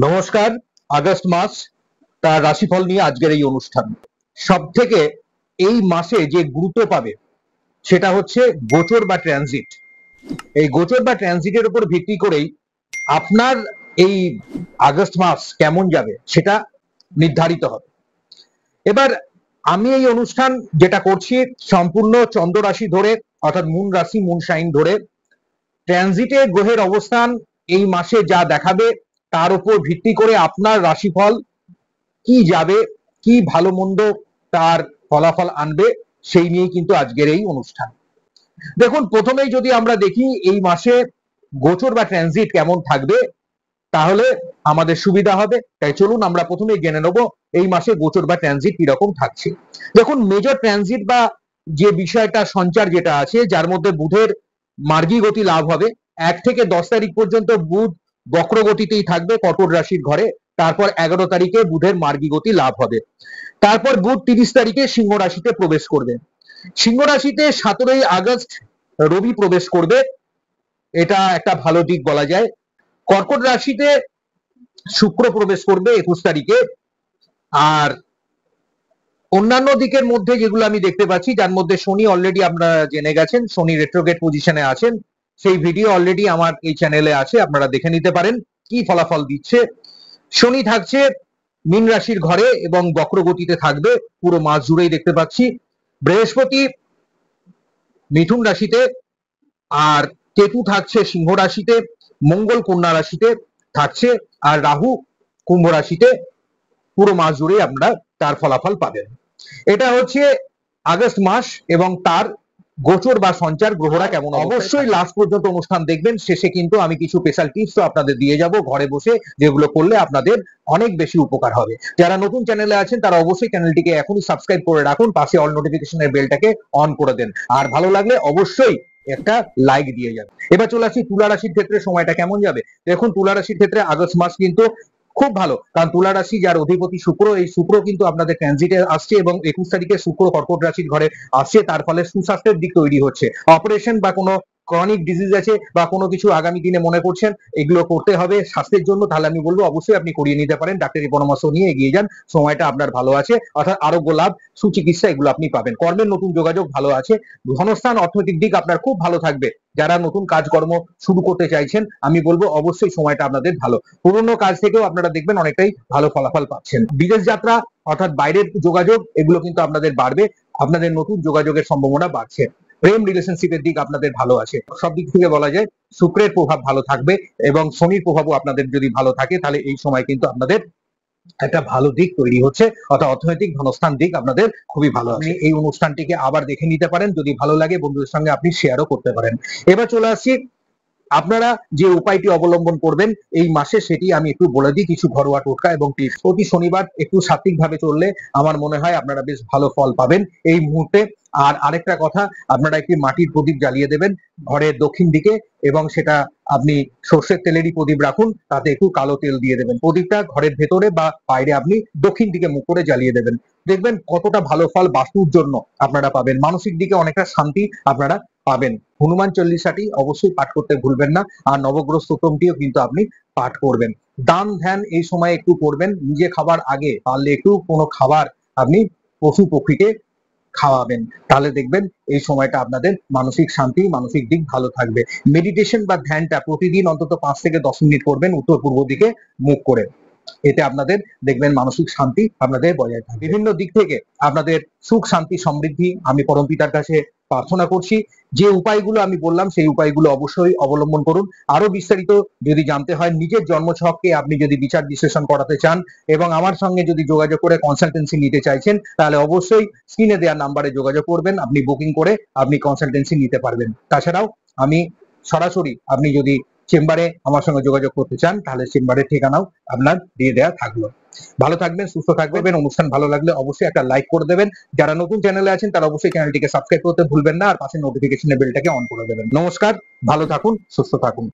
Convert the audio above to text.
নমস্কার। আগস্ট মাস তার রাশিফল নিয়ে আজকের এই অনুষ্ঠান। সবথেকে এই মাসে যে গুরুত্ব পাবে সেটা হচ্ছে গোচর বা ট্রানজিট। এই গোচর বা ট্রানজিটের উপর ভিত্তি করেই আপনার এই আগস্ট মাস কেমন যাবে সেটা নির্ধারিত হবে। এবার আমি এই অনুষ্ঠান যেটা করছি সম্পূর্ণ চন্দ্র রাশি ধরে, অর্থাৎ মুন রাশি মুন সাইন ধরে ট্রানজিটে গ্রহের অবস্থান এই মাসে যা দেখাবে তার উপর ভিত্তি করে আপনার রাশিফল কি যাবে, কি ভালো মন্দ তার ফলাফল আনবে সেই নিয়ে কিন্তু আজকের এই অনুষ্ঠান। দেখুন, প্রথমেই যদি আমরা দেখি এই মাসে গোচর বা ট্রানজিট কেমন থাকবে তাহলে আমাদের সুবিধা হবে। তাই চলুন আমরা প্রথমেই জেনে নেব এই মাসে গোচর বা ট্রানজিট কিরকম থাকছে। দেখুন, মেজর ট্রানজিট বা যে বিষয়টা সঞ্চার যেটা আছে, যার মধ্যে বুধের মার্গী গতি লাভ হবে। 1 থেকে 10 তারিখ পর্যন্ত বুধ বক্র গতিতেই থাকবে কর্কট রাশির ঘরে। তারপর 11 তারিখে বুধের মার্গী গতি লাভ হবে। তারপর বুধ 30 তারিখে সিংহ রাশিতে প্রবেশ করবে। সিংহ রাশিতে 17ই আগস্ট রবি প্রবেশ করবে, এটা একটা ভালো দিক বলা যায়। কর্কট রাশিতে শুক্র প্রবেশ করবে 21 তারিখে। আর অন্যান্য দিকের মধ্যে যেগুলো আমি দেখতে পাচ্ছি, যার মধ্যে শনি অলরেডি আপনারা জেনে গেছেন, শনি রেট্রোগ্রেড পজিশনে আছেন, সেই ভিডিও অলরেডি আমার এই চ্যানেলে আছে, আপনারা দেখে নিতে পারেন কি ফলাফল দিচ্ছে। শনি থাকছে মীন রাশির ঘরে এবং বক্র গতিতে থাকবে পুরো মাস জুড়েই দেখতে পাচ্ছি। বৃহস্পতি মিথুন রাশিতে, আর কেতু থাকছে সিংহ রাশিতে, মঙ্গল কন্যা রাশিতে থাকছে, আর রাহু কুম্ভ রাশিতে পুরো মাস জুড়ে আপনারা তার ফলাফল পাবেন। এটা হচ্ছে আগস্ট মাস এবং তার গোচর বা সঞ্চার গ্রহরা কেমন। অবশ্যই লাস্ট পর্যন্ত অনুষ্ঠান দেখবেন, শেষে কিন্তু আমি কিছু স্পেশাল টিপস আপনাদের দিয়ে যাব ঘরে বসে, যেগুলো করলে আপনাদের অনেক বেশি উপকার হবে। যারা নতুন চ্যানেলে আছেন তারা অবশ্যই চ্যানেলটিকে এখনই সাবস্ক্রাইব করে রাখুন, পাশে অল নোটিফিকেশনের বেলটাকে অন করে দেন, আর ভালো লাগলে অবশ্যই একটা লাইক দিয়ে যাবে। এবার চলে আসি তুলা রাশির ক্ষেত্রে সময়টা কেমন যাবে। দেখুন, তুলা রাশির ক্ষেত্রে আগস্ট মাস কিন্তু খুব ভালো, কারণ তুলা রাশি যার অধিপতি শুক্র, এই শুক্র কিন্তু আপনাদের ট্রানজিটে আসছে এবং 21 তারিখে শুক্র কর্কট রাশির ঘরে আসছে। তার ফলে সুস্বাস্থ্যের দিক তৈরি হচ্ছে। অপারেশন বা কোনো ক্রনিক ডিজিজ আছে বা কোনো কিছু আগামী দিনে মনে করছেন এগুলো করতে হবে স্বাস্থ্যের জন্য, তাহলে আমি বলবো অবশ্যই আপনি করিয়ে নিতে পারেন। ডাক্তারি পরামর্শ নিয়ে এগিয়ে যান, সময়টা আপনার ভালো আছে, অর্থাৎ আরোগ্য লাভ, সুচিকিৎসা এগুলো আপনি পাবেন। কর্মের নতুন যোগাযোগ ভালো আছে। ধনস্থান অর্থনৈতিক দিক আপনার খুব ভালো থাকবে। যারা নতুন কাজকর্ম শুরু করতে চাইছেন আমি বলবো অবশ্যই সময়টা আপনাদের ভালো। পুরনো কাজ থেকেও আপনারা দেখবেন অনেকটাই ভালো ফলাফল পাচ্ছেন। বিদেশ যাত্রা অর্থাৎ বাইরের যোগাযোগ এগুলো কিন্তু আপনাদের বাড়বে, আপনাদের নতুন যোগাযোগের সম্ভাবনা বাড়ছে। প্রেম রিলেশনশিপের দিক আপনাদের ভালো আছে। সব দিক থেকে বলা যায় শুক্রের প্রভাব ভালো থাকবে এবং শনির প্রভাবও আপনাদের যদি ভালো থাকে তাহলে এই সময় কিন্তু আপনাদের একটা ভালো দিক তৈরি হচ্ছে, অর্থাৎ অর্থনৈতিক ধনস্থান দিক আপনাদের খুবই ভালো আছে। এই অনুষ্ঠানটিকে আবার দেখে নিতে পারেন, যদি ভালো লাগে বন্ধুদের সঙ্গে আপনি শেয়ারও করতে পারেন। এবার চলে আসছি আপনারা যে উপায়টি অবলম্বন করবেন এই মাসে, সেটি আমি একটু বলে দিই, কিছু ঘরোয়া টোটকা এবং টিপস। প্রতি শনিবার একটু সাত্বিক ভাবে চললে আমার মনে হয় আপনারা বেশ ভালো ফল পাবেন এই মুহূর্তে। আর আরেকটা কথা, আপনারা একটি মাটির প্রদীপ জ্বালিয়ে দেবেন ঘরের দক্ষিণ দিকে, এবং সেটা আপনি সর্ষের তেলেরই প্রদীপ রাখুন, তাতে একটু কালো তেল দিয়ে দেবেন। প্রদীপটা ঘরের ভেতরে বা বাইরে আপনি দক্ষিণ দিকে মুখ করে জ্বালিয়ে দেবেন। দেখবেন কতটা ভালো ফল বাস্তুর জন্য আপনারা পাবেন, মানসিক দিকে অনেকটা শান্তি আপনারা পাবেন। হনুমান চল্লিশাটি অবশ্যই পাঠ করতে ভুলবেন না, আর নবগ্রহ স্তোত্রটিও কিন্তু আপনি পাঠ করবেন। দান ধ্যান এই সময় একটু করবেন, নিজে খাবার আগে পারলে একটু কোনো খাবার আপনি পশু পক্ষীকে খাওয়াবেন, তাহলে দেখবেন এই সময়টা আপনাদের মানসিক শান্তি, মানসিক দিক ভালো থাকবে। মেডিটেশন বা ধ্যানটা প্রতিদিন অন্তত 5 থেকে 10 মিনিট করবেন উত্তর পূর্ব দিকে মুখ করে, এতে আপনাদের দেখবেন মানসিক শান্তি আপনাদের বজায় থাকবে। বিভিন্ন দিক থেকে আপনাদের সুখ শান্তি সমৃদ্ধি আমি পরমপিতার কাছে প্রার্থনা করছি। যে উপায়গুলো আমি বললাম সেই উপায়গুলো অবশ্যই অবলম্বন করুন। আরো বিস্তারিত যদি জানতে হয়, নিজের জন্মছককে আপনি যদি বিচার বিশ্লেষণ করাতে চান এবং আমার সঙ্গে যদি যোগাযোগ করে কনসালটেন্সি নিতে চাইছেন, তাহলে অবশ্যই স্ক্রিনে দেওয়া নাম্বারে যোগাযোগ করবেন, আপনি বুকিং করে আপনি কনসালটেন্সি নিতে পারবেন। তাছাড়াও আমি সরাসরি আপনি যদি চেম্বারে আমার সঙ্গে যোগাযোগ করতে চান তাহলে চেম্বারের ঠিকানাও আপনার দিয়ে দেওয়া থাকলো। ভালো থাকবেন, সুস্থ থাকবেন। অনুষ্ঠান ভালো লাগলে অবশ্যই একটা লাইক করে দেবেন। যারা নতুন চ্যানেলে আছেন তারা অবশ্যই চ্যানেলটিকে সাবস্ক্রাইব করতে ভুলবেন না, আর পাশে নোটিফিকেশনের বেলটাকে অন করে দেবেন। নমস্কার, ভালো থাকুন, সুস্থ থাকুন।